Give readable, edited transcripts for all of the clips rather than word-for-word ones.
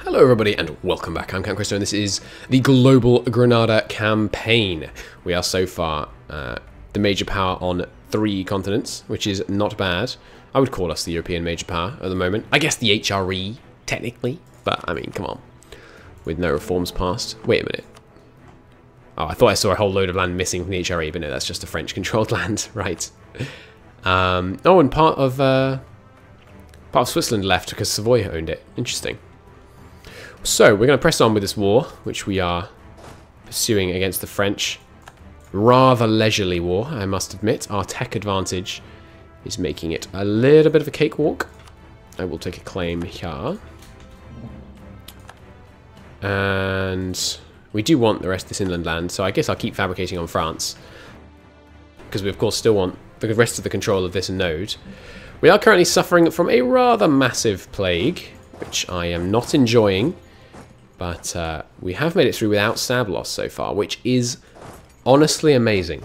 Hello everybody and welcome back. I'm Christo and this is the global Granada campaign. We are so far the major power on 3 continents, which is not bad. I would call us the European major power at the moment. I guess the HRE, technically, but I mean, come on. With no reforms passed. Wait a minute. Oh, I thought I saw a whole load of land missing from the HRE, but no, that's just a French-controlled land, right. Oh, and part of Switzerland left because Savoy owned it. Interesting. So, we're going to press on with this war, which we are pursuing against the French. Rather leisurely war, I must admit. Our tech advantage is making it a little bit of a cakewalk. I will take a claim here. And we do want the rest of this inland land, so I guess I'll keep fabricating on France. Because we, of course, still want the rest of the control of this node. We are currently suffering from a rather massive plague, which I am not enjoying. But we have made it through without stab loss so far, which is honestly amazing.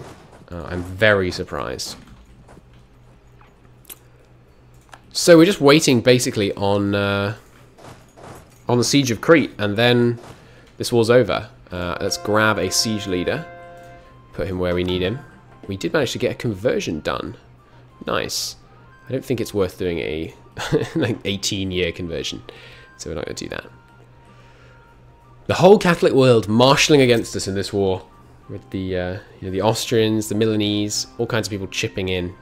I'm very surprised. So we're just waiting basically on the siege of Crete, and then this war's over. Let's grab a siege leader, put him where we need him. We did manage to get a conversion done. Nice. I don't think it's worth doing a like 18-year conversion, so we're not going to do that. The whole Catholic world marshalling against us in this war, with the the Austrians, the Milanese, all kinds of people chipping in.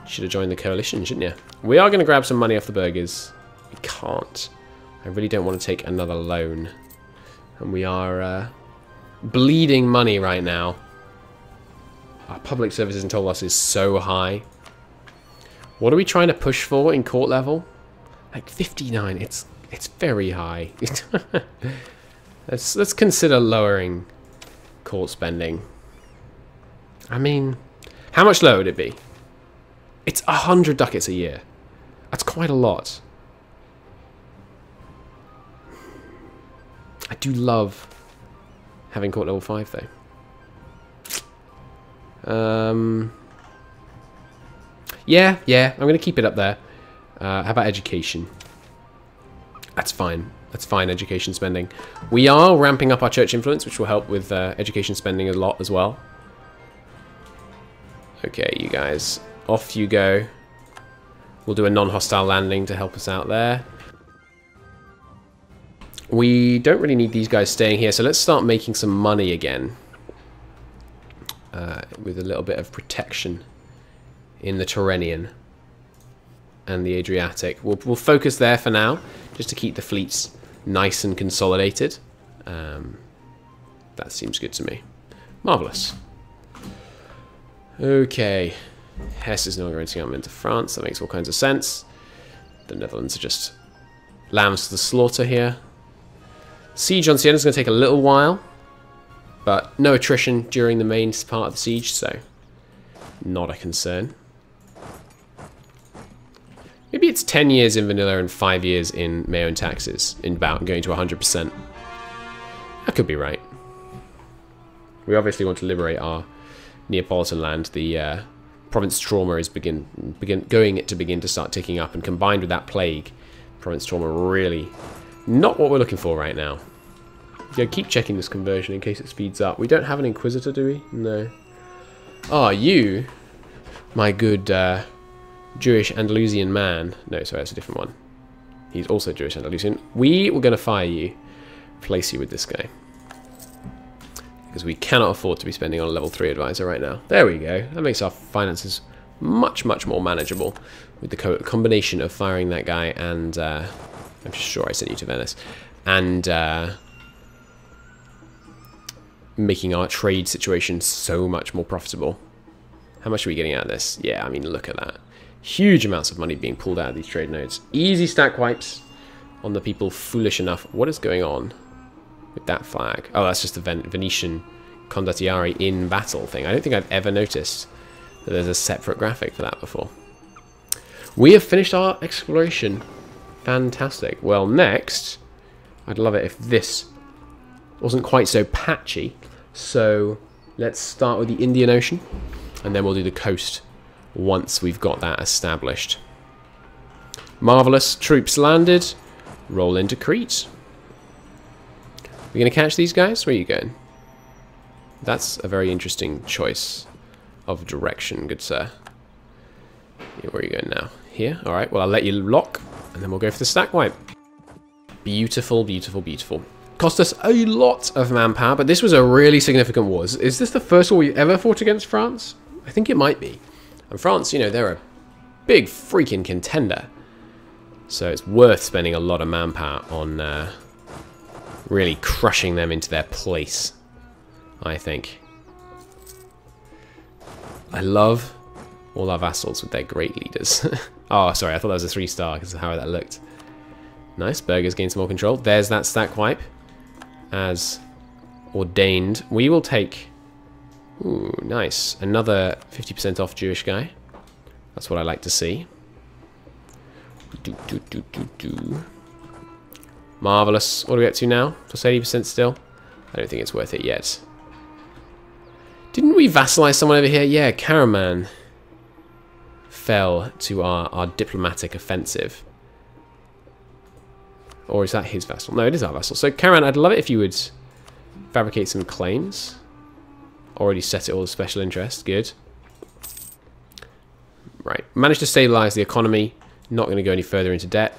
Should have joined the coalition, shouldn't you? We are going to grab some money off the burghers. We can't. I really don't want to take another loan, and we are bleeding money right now. Our public services and toll loss is so high. What are we trying to push for in court level? Like 59. It's very high. Let's consider lowering court spending. I mean, how much lower would it be? It's 100 ducats a year. That's quite a lot. I do love having court level 5 though. Yeah, I'm going to keep it up there. How about education? That's fine. That's fine, education spending. We are ramping up our church influence, which will help with education spending a lot as well. Okay, you guys. Off you go. We'll do a non-hostile landing to help us out there. We don't really need these guys staying here, so let's start making some money again. With a little bit of protection in the Tyrrhenian and the Adriatic. We'll focus there for now, just to keep the fleets nice and consolidated. That seems good to me. Marvellous. Okay. Hesse is no longer renting out into France. That makes all kinds of sense. The Netherlands are just lambs to the slaughter here. Siege on Siena is going to take a little while, but no attrition during the main part of the siege, so not a concern. Maybe it's 10 years in vanilla and 5 years in MEIOU and Taxes, in about going to 100%. That could be right. We obviously want to liberate our Neapolitan land. The province trauma is going to start ticking up, and combined with that plague, province trauma really not what we're looking for right now. Yeah, keep checking this conversion in case it speeds up. We don't have an Inquisitor, do we? No. Ah, you, my good Jewish Andalusian man. No, sorry, that's a different one. He's also Jewish Andalusian. We were going to fire you, place you with this guy. Because we cannot afford to be spending on a level 3 advisor right now. There we go. That makes our finances much, much more manageable with the combination of firing that guy and... I'm sure I sent you to Venice. And making our trade situation so much more profitable. How much are we getting out of this? Yeah, I mean, look at that. Huge amounts of money being pulled out of these trade nodes. Easy stack wipes on the people foolish enough. What is going on with that flag? Oh, that's just the Venetian condottieri in battle thing. I don't think I've ever noticed that there's a separate graphic for that before. We have finished our exploration. Fantastic. Well, next, I'd love it if this wasn't quite so patchy. So let's start with the Indian Ocean, and then we'll do the coast once we've got that established. Marvellous. Troops landed. Roll into Crete. We're going to catch these guys? Where are you going? That's a very interesting choice of direction, good sir. Yeah, where are you going now? Here? Alright, well, I'll let you lock, and then we'll go for the stack wipe. Beautiful, beautiful, beautiful. Cost us a lot of manpower, but this was a really significant war. Is this the first war we've ever fought against France? I think it might be. And France, you know, they're a big freaking contender. So it's worth spending a lot of manpower on really crushing them into their place, I think. I love all our vassals with their great leaders. Oh, sorry, I thought that was a 3-star because of how that looked. Nice, Burghers gain some more control. There's that stack wipe. As ordained. We will take... Ooh, nice. Another 50% off Jewish guy. That's what I like to see. Marvellous. What do we get to now? Plus 80% still? I don't think it's worth it yet. Didn't we vassalize someone over here? Yeah, Karaman fell to our diplomatic offensive. Or is that his vassal? No, it is our vassal. So, Karaman, I'd love it if you would fabricate some claims. Already set it all as special interest. Good. Right. Managed to stabilize the economy. Not going to go any further into debt.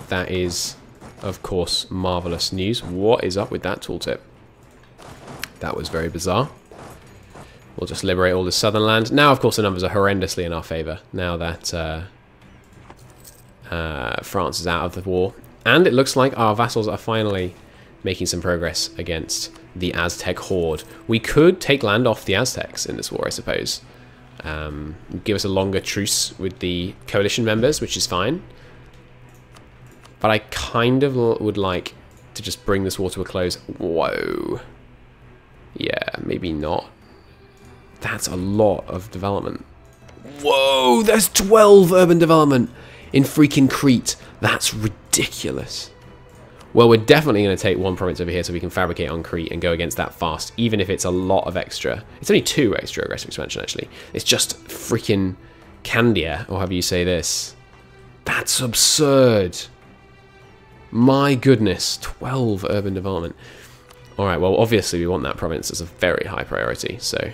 That is, of course, marvelous news. What is up with that tooltip? That was very bizarre. We'll just liberate all the southern land. Now, of course, the numbers are horrendously in our favor. Now that France is out of the war. And it looks like our vassals are finally making some progress against the Aztec horde. We could take land off the Aztecs in this war, I suppose. Give us a longer truce with the coalition members, which is fine. But I kind of would like to just bring this war to a close. Whoa. Yeah, maybe not. That's a lot of development. Whoa, there's 12 urban development in freaking Crete. That's ridiculous. Well, we're definitely going to take one province over here so we can fabricate on Crete and go against that fast, even if it's a lot of extra. It's only 2 extra aggressive expansion, actually. It's just freaking Candia, or however you say this. That's absurd. My goodness, 12 urban development. Alright, well, obviously we want that province as a very high priority, so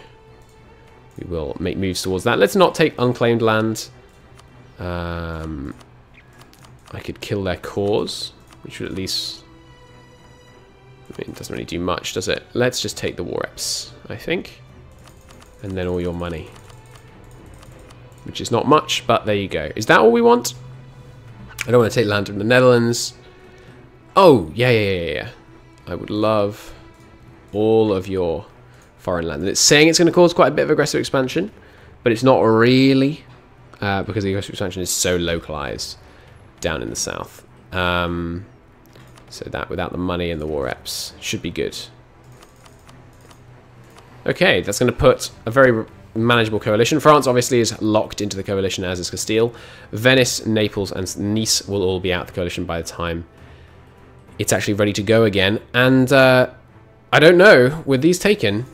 we will make moves towards that. Let's not take unclaimed land. I could kill their cause, which would at least... I mean, it doesn't really do much, does it? Let's just take the war reps, I think. And then all your money. Which is not much, but there you go. Is that all we want? I don't want to take land from the Netherlands. Oh, yeah. I would love all of your foreign land. And it's saying it's going to cause quite a bit of aggressive expansion, but it's not really, because the aggressive expansion is so localized down in the south. So that, without the money and the war reps, should be good. Okay, that's going to put a very manageable coalition. France obviously is locked into the coalition, as is Castile. Venice, Naples, and Nice will all be out of the coalition by the time it's actually ready to go again. And I don't know, with these taken,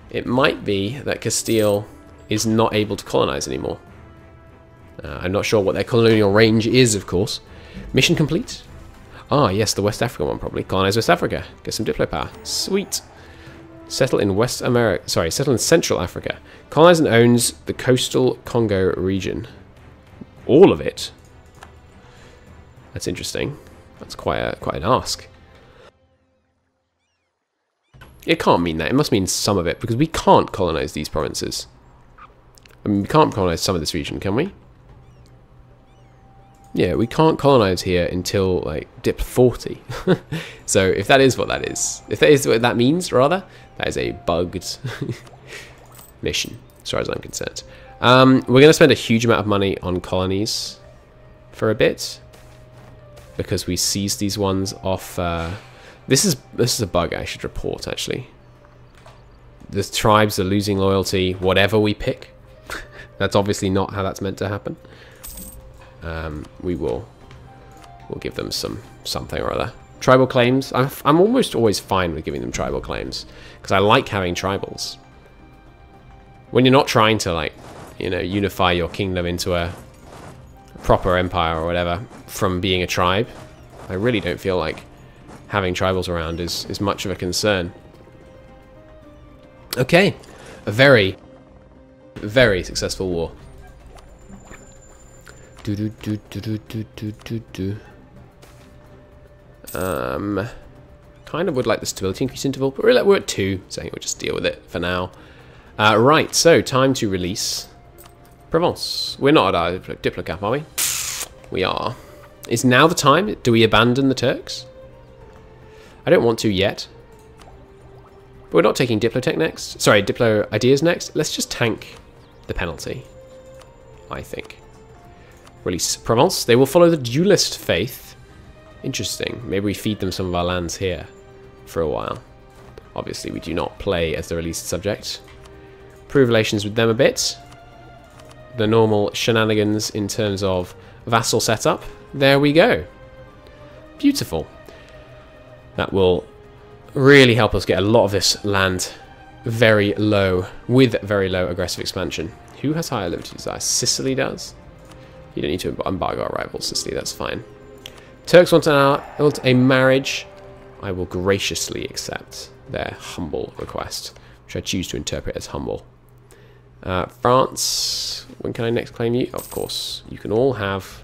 it might be that Castile is not able to colonize anymore. I'm not sure what their colonial range is, of course. Mission complete. Ah, yes, the West African one, probably. Colonize West Africa. Get some Diplo power. Sweet. Settle in West America. Sorry, settle in Central Africa. Colonize and owns the coastal Congo region. All of it. That's interesting. That's quite an ask. It can't mean that. It must mean some of it, because we can't colonize these provinces. I mean, we can't colonize some of this region, can we? Yeah, we can't colonize here until, like, dip 40. So, if that is what that is, if that is what that means, rather, that is a bugged mission, as far as I'm concerned. We're going to spend a huge amount of money on colonies for a bit, because we seized these ones off... This is a bug I should report, actually. The tribes are losing loyalty, whatever we pick. That's obviously not how that's meant to happen. We'll give them something or other. Tribal claims. I'm almost always fine with giving them tribal claims, because I like having tribals. When you're not trying to, like, you know, unify your kingdom into a proper empire or whatever from being a tribe, I really don't feel like having tribals around is much of a concern. Okay, a very, very successful war. Kind of would like the stability increase interval, but we're at 2, so I think we'll just deal with it for now. Right, so time to release Provence. We're not at our diplo cap, are we? We are. Is now the time? Do we abandon the Turks? I don't want to yet. But we're not taking Diplotech next. Sorry, Diplo Ideas next. Let's just tank the penalty, I think. Release Provence. They will follow the dualist faith. Interesting. Maybe we feed them some of our lands here for a while. Obviously, we do not play as the released subject. Improve relations with them a bit. The normal shenanigans in terms of vassal setup. There we go. Beautiful. That will really help us get a lot of this land very low, with very low aggressive expansion. Who has higher limited desire? Sicily does. You don't need to embargo our rivals, Sicily, that's fine. Turks want a marriage. I will graciously accept their humble request, which I choose to interpret as humble. France, when can I next claim you? Of course, you can all have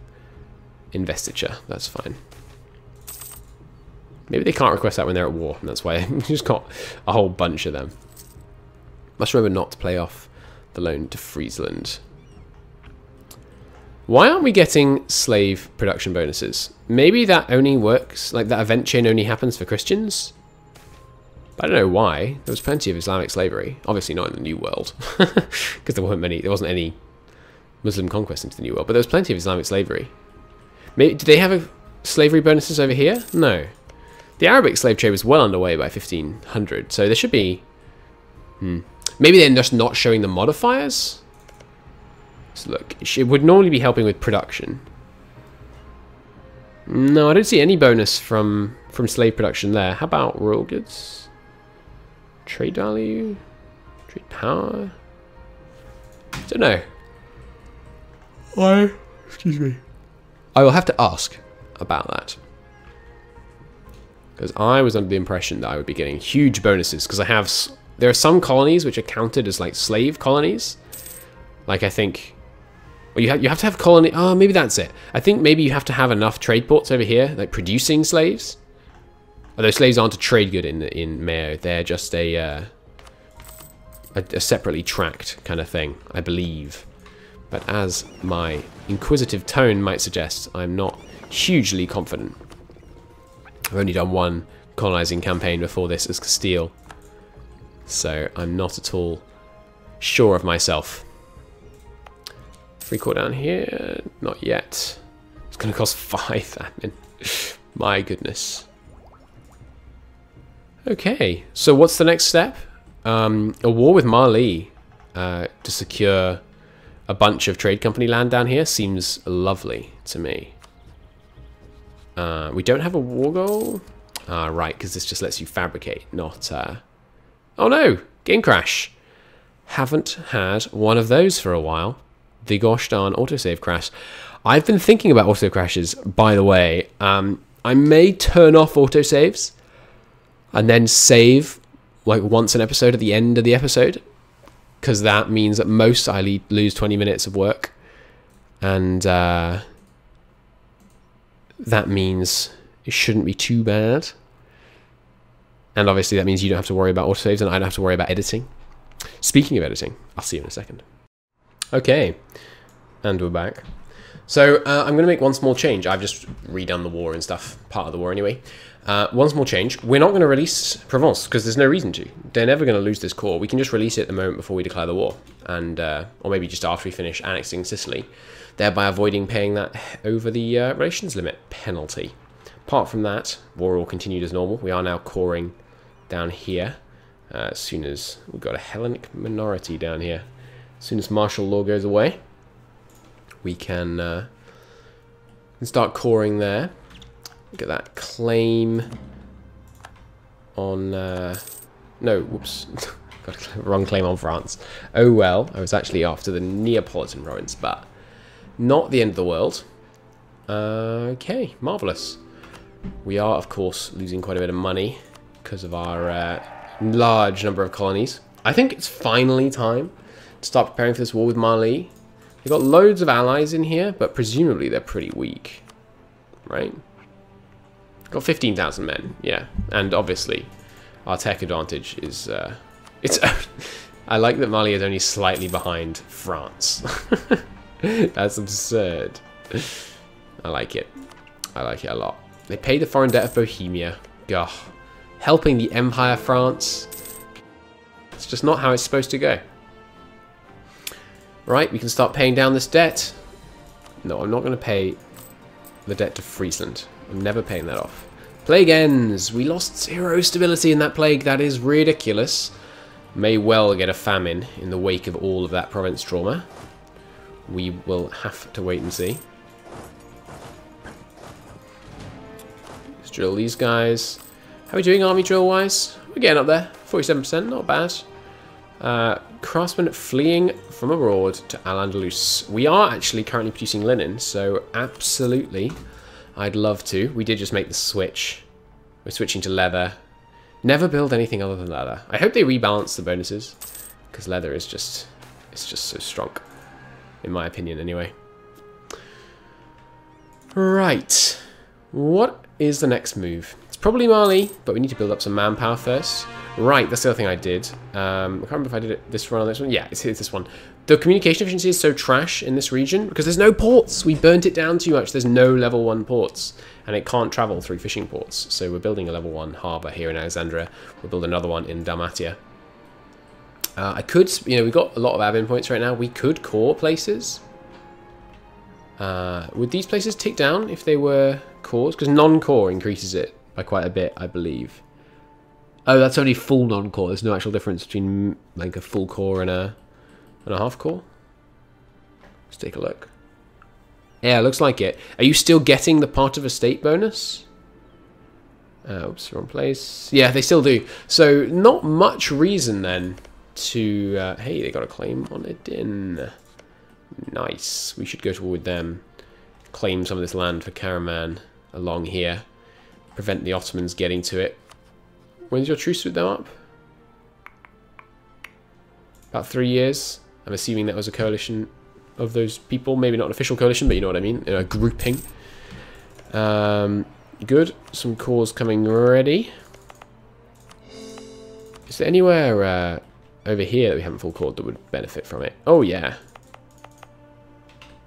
investiture, that's fine. Maybe they can't request that when they're at war, and that's why we just got a whole bunch of them. Must remember not to play off the loan to Friesland. Why aren't we getting slave production bonuses? Maybe that only works, like that event chain only happens for Christians? But I don't know why. There was plenty of Islamic slavery. Obviously not in the New World, because there wasn't any Muslim conquest into the New World, but there was plenty of Islamic slavery. Maybe, did they have slavery bonuses over here? No. The Arabic slave trade was well underway by 1500, so there should be... Maybe they're just not showing the modifiers? So look, it would normally be helping with production. No, I don't see any bonus from slave production there. How about royal goods? Trade value? Trade power? Don't know. Excuse me. I will have to ask about that. Because I was under the impression that I would be getting huge bonuses, because there are some colonies which are counted as like slave colonies. Like I think, well, you have to have colony. Oh, maybe that's it. I think maybe you have to have enough trade ports over here, like producing slaves. Although slaves aren't a trade good in MEIOU, they're just a separately tracked kind of thing, I believe. But as my inquisitive tone might suggest, I'm not hugely confident. I've only done one colonizing campaign before this as Castile, so I'm not at all sure of myself. Free court down here, not yet. It's going to cost 5 admin. My goodness. Okay, so what's the next step? A war with Mali to secure a bunch of trade company land down here seems lovely to me. We don't have a war goal? Right, because this just lets you fabricate, not... Oh no! Game crash! Haven't had one of those for a while. The gosh darn autosave crash. I've been thinking about auto crashes, by the way. I may turn off autosaves and then save like once an episode at the end of the episode, because that means at most I lose 20 minutes of work, and that means it shouldn't be too bad. And obviously that means you don't have to worry about autosaves and I don't have to worry about editing. Speaking of editing, I'll see you in a second. Okay, and we're back. So I'm going to make one small change. I've just redone the war and stuff, part of the war anyway. One small change. We're not going to release Provence because there's no reason to. They're never going to lose this core. We can just release it the moment before we declare the war, and or maybe just after we finish annexing Sicily, thereby avoiding paying that over the relations limit penalty. Apart from that, war all continued as normal. We are now coring down here. As soon as we've got a Hellenic minority down here, as soon as martial law goes away, we can start coring there. Get that claim on... no, whoops. Got a wrong claim on France. Oh well, I was actually after the Neapolitan province, but not the end of the world. Okay, marvellous. We are, of course, losing quite a bit of money because of our large number of colonies. I think it's finally time to start preparing for this war with Mali. We've got loads of allies in here, but presumably they're pretty weak, right? Got 15,000 men, yeah. And obviously, our tech advantage is... it's. I like that Mali is only slightly behind France. That's absurd. I like it. I like it a lot. They pay the foreign debt of Bohemia. Gah. Helping the Empire France. It's just not how it's supposed to go. Right, we can start paying down this debt. No, I'm not going to pay the debt to Friesland. I'm never paying that off. Plague ends. We lost 0 stability in that plague. That is ridiculous. May well get a famine in the wake of all of that province trauma. We will have to wait and see. Let's drill these guys. How are we doing army drill wise? We're getting up there. 47%, not bad. Craftsmen fleeing from abroad to Al-Andalus. We are actually currently producing linen, so absolutely, I'd love to. We did just make the switch. We're switching to leather. Never build anything other than leather. I hope they rebalance the bonuses, because leather is just, it's just so strong, in my opinion anyway. Right, what is the next move? It's probably Mali, but we need to build up some manpower first. Right, that's the other thing I did. I can't remember if I did it this run or this one. Yeah, it's this one. The communication efficiency is so trash in this region because there's no ports. We burnt it down too much. There's no level 1 ports, and it can't travel through fishing ports. So we're building a level 1 harbour here in Alexandria. We'll build another one in Dalmatia. I could, you know, we've got a lot of admin points right now. We could core places. Would these places tick down if they were cores? Because non-core increases it by quite a bit, I believe. Oh, that's only full non-core. There's no actual difference between like a full core and a half core. Let's take a look. Yeah, looks like it. Are you still getting the part of estate bonus? Oops, wrong place. Yeah, they still do. So not much reason then to... hey, they got a claim on it in. Nice. We should go to war with them. Claim some of this land for Karaman along here. Prevent the Ottomans getting to it. When's your truce with them up? About 3 years. I'm assuming that was a coalition of those people. Maybe not an official coalition, but you know what I mean. A grouping. Good. Some cores coming ready. Is there anywhere over here that we haven't full cored that would benefit from it? Oh, yeah.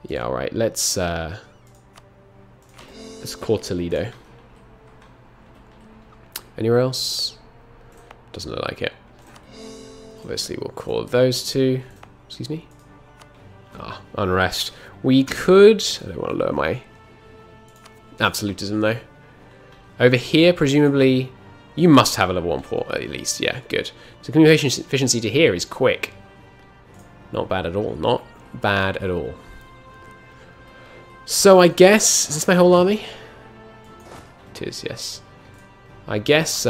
Yeah, alright. Let's core Toledo. Anywhere else? Doesn't look like it. Obviously, we'll call those two. Excuse me? Ah, unrest. We could... I don't want to lower my absolutism, though. Over here, presumably... You must have a level 1 port, at least. Yeah, good. So communication efficiency to here is quick. Not bad at all. Not bad at all. So I guess... Is this my whole army? It is, yes. I guess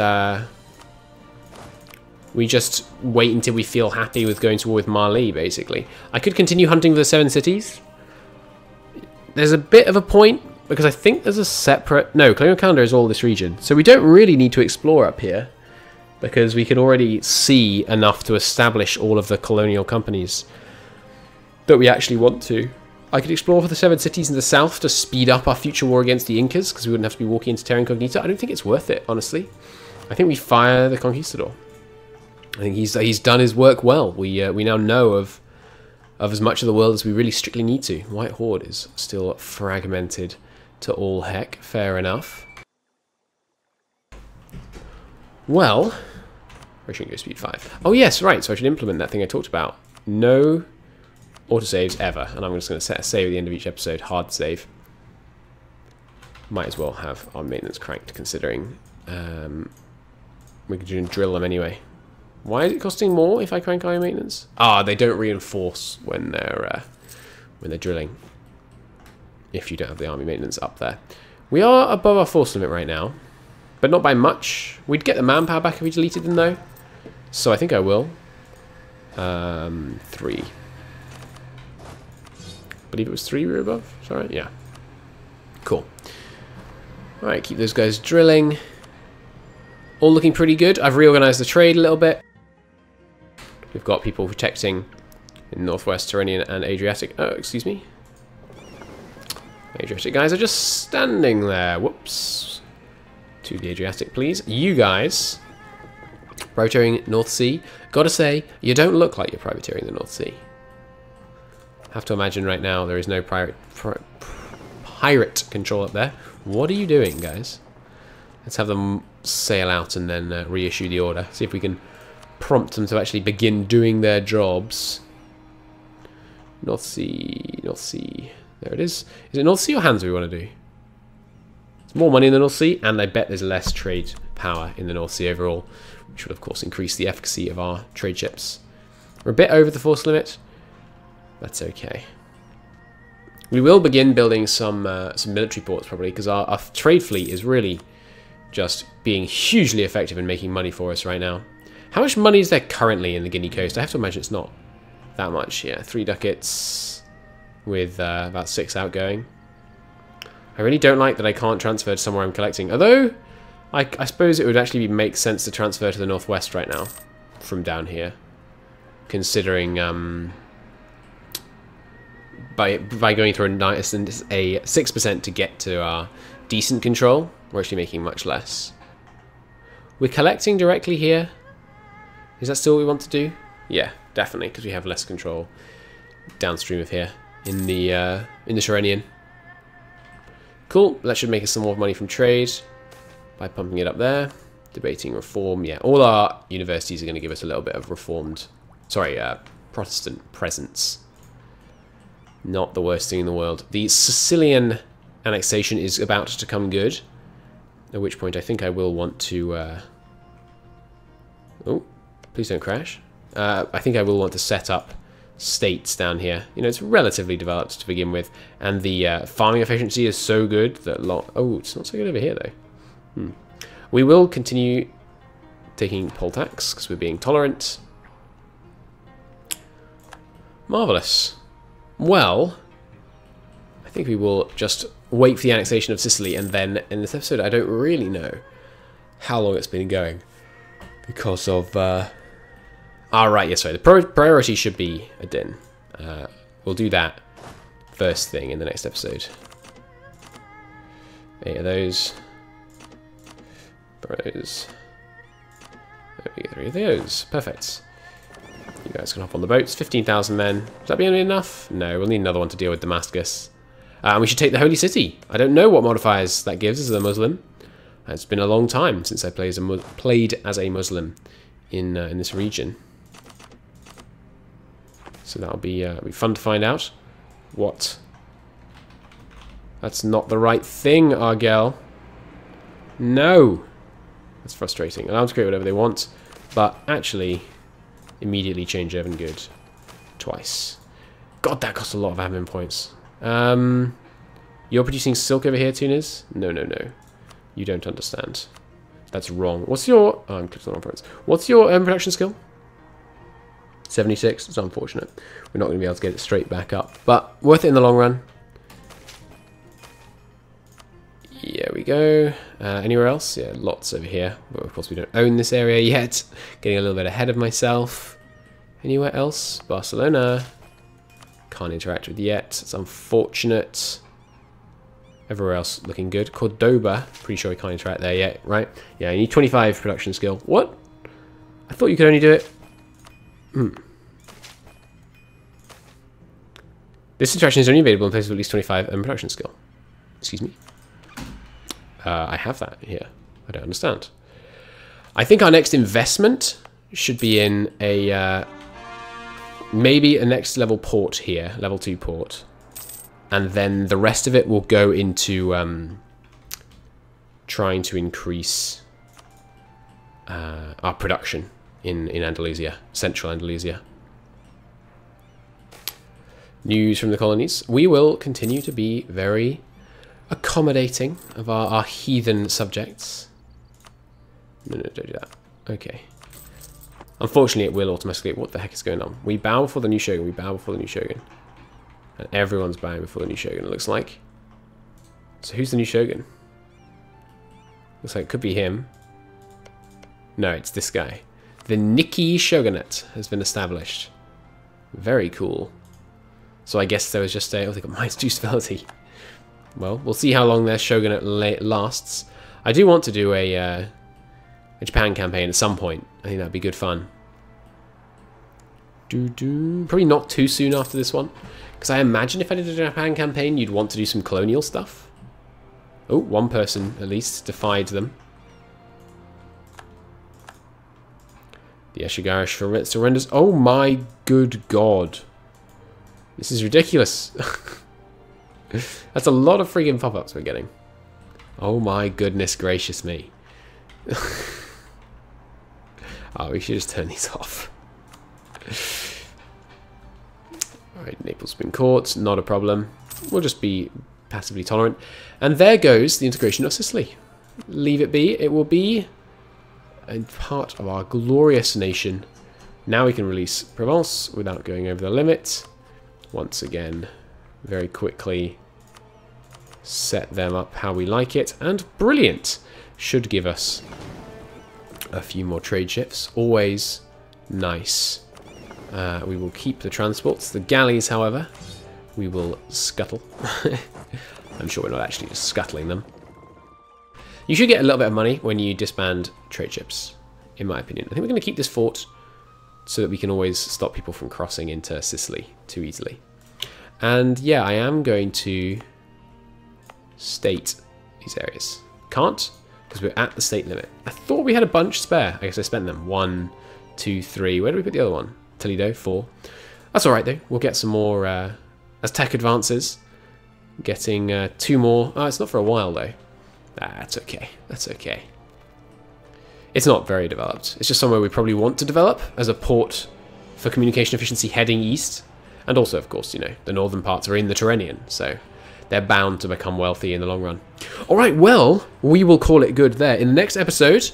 we just wait until we feel happy with going to war with Mali, basically. I could continue hunting for the 7 cities. There's a bit of a point, because I think there's a separate... No, colonial calendar is all this region. So we don't really need to explore up here, because we can already see enough to establish all of the colonial companies that we actually want to. I could explore for the 7 cities in the south to speed up our future war against the Incas, because we wouldn't have to be walking into Terra Incognita. I don't think it's worth it, honestly. I think we fire the Conquistador. I think he's done his work well. We now know of as much of the world as we really strictly need to. White Horde is still fragmented to all heck. Fair enough. Well, I shouldn't go speed 5. Oh yes, right. So I should implement that thing I talked about. No autosaves ever, and I'm just going to set a save at the end of each episode. Hard save. Might as well have our maintenance cranked, considering we can drill them anyway. Why is it costing more if I crank iron maintenance? Ah, they don't reinforce when they're drilling. If you don't have the army maintenance up there, we are above our force limit right now, but not by much. We'd get the manpower back if we deleted them though, so I think I will. 3. I believe it was 3 we were above. Sorry, yeah. Cool. Alright, keep those guys drilling. All looking pretty good. I've reorganized the trade a little bit. We've got people protecting in Northwest Tyrrhenian and Adriatic. Oh, excuse me. Adriatic guys are just standing there. Whoops. To the Adriatic, please. You guys, privateering North Sea. Gotta say, you don't look like you're privateering the North Sea. Have to imagine right now there is no pirate control up there. What are you doing, guys? Let's have them sail out and then reissue the order. See if we can prompt them to actually begin doing their jobs. North Sea, North Sea. There it is. Is it North Sea or Hands we want to do? There's more money in the North Sea, and I bet there's less trade power in the North Sea overall, which would of course increase the efficacy of our trade ships. We're a bit over the force limit. That's okay. We will begin building some military ports probably, because our trade fleet is really just being hugely effective in making money for us right now. How much money is there currently in the Guinea coast? I have to imagine it's not that much. Yeah, 3 ducats with about 6 outgoing. I really don't like that I can't transfer to somewhere I'm collecting. Although, I suppose it would actually make sense to transfer to the northwest right now from down here. Considering by going through a 6% to get to our decent control, we're actually making much less. We're collecting directly here. Is that still what we want to do? Yeah, definitely, because we have less control downstream of here in the Tyrrhenian. Cool. That should make us some more money from trade by pumping it up there. Debating reform. Yeah, all our universities are going to give us a little bit of reformed, Protestant presence. Not the worst thing in the world. The Sicilian annexation is about to come good. At which point I think I will want to... Oh, please don't crash. I think I will want to set up states down here. You know, it's relatively developed to begin with. And the farming efficiency is so good that... Oh, it's not so good over here, though. We will continue taking poll tax, because we're being tolerant. Marvellous. Well, I think we will just wait for the annexation of Sicily, and then in this episode I don't really know how long it's been going because of right, yes, sorry, the priority should be a din. We'll do that first thing in the next episode. 8 of those. Bros. There we go, 3 of those. Perfect. You guys can hop on the boats. 15,000 men. Is that be enough? No, we'll need another one to deal with Damascus. And we should take the Holy City. I don't know what modifiers that gives as a Muslim. It's been a long time since I played as a Muslim in this region. So that'll be fun to find out. What? That's not the right thing, Argel. No! That's frustrating. Allow them to create whatever they want, but actually... immediately change Urban Good twice. God, that costs a lot of admin points. You're producing silk over here, Tunis? No, no, no. You don't understand. That's wrong. What's your... Oh, I'm clicking on the wrong points. What's your production skill? 76. It's unfortunate. We're not going to be able to get it straight back up. But worth it in the long run. Here we go. Anywhere else? Yeah, lots over here. But of course we don't own this area yet. Getting a little bit ahead of myself. Anywhere else? Barcelona. Can't interact with yet. It's unfortunate. Everywhere else looking good. Cordoba. Pretty sure we can't interact there yet, right? Yeah, you need 25 production skill. What? I thought you could only do it... This interaction is only available in places with at least 25 production skill. Excuse me. I have that here. I don't understand. I think our next investment should be in a... maybe a next level port here. Level 2 port. And then the rest of it will go into trying to increase our production in Andalusia. Central Andalusia. News from the colonies. We will continue to be very... accommodating of our heathen subjects. No, don't do that. Okay. Unfortunately, it will automatically... What the heck is going on? We bow before the new shogun. We bow before the new shogun. And everyone's bowing before the new shogun, it looks like. So who's the new shogun? Looks like it could be him. No, it's this guy. The Nikki Shogunate has been established. Very cool. So I guess there was just a... Oh, they got -2 stability. Well, we'll see how long their shogunate lasts. I do want to do a Japan campaign at some point. I think that'd be good fun. Probably not too soon after this one. Because I imagine if I did a Japan campaign, you'd want to do some colonial stuff. Oh, one person at least defied them. The Ashigara surrenders. Oh my good god. This is ridiculous. That's a lot of freaking pop-ups we're getting. Oh my goodness gracious me. Oh, we should just turn these off. Alright, Naples has been caught. Not a problem. We'll just be passively tolerant. And there goes the integration of Sicily. Leave it be. It will be a part of our glorious nation. Now we can release Provence without going over the limit. Once again, very quickly set them up how we like it. And brilliant! Should give us a few more trade ships. Always nice. We will keep the transports. The galleys, however, we will scuttle. I'm sure we're not actually just scuttling them. You should get a little bit of money when you disband trade ships, in my opinion. I think we're going to keep this fort so that we can always stop people from crossing into Sicily too easily. And yeah, I am going to state these areas. Can't, because we're at the state limit. I thought we had a bunch spare. I guess I spent them. 1, 2, 3. Where did we put the other one? Toledo, 4. That's alright though. We'll get some more as tech advances. Getting 2 more. Oh, it's not for a while though. That's okay. That's okay. It's not very developed. It's just somewhere we probably want to develop as a port for communication efficiency heading east. And also, of course, you know, the northern parts are in the Tyrrhenian, so they're bound to become wealthy in the long run. Alright, well, we will call it good there. In the next episode,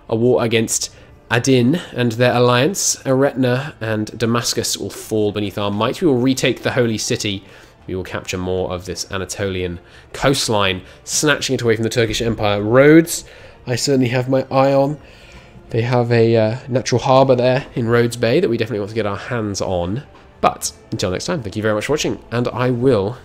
a war against Adin and their alliance, Eretna and Damascus will fall beneath our might. We will retake the Holy City. We will capture more of this Anatolian coastline, snatching it away from the Turkish Empire. Rhodes, I certainly have my eye on. They have a natural harbour there in Rhodes Bay that we definitely want to get our hands on. But until next time, thank you very much for watching, and I will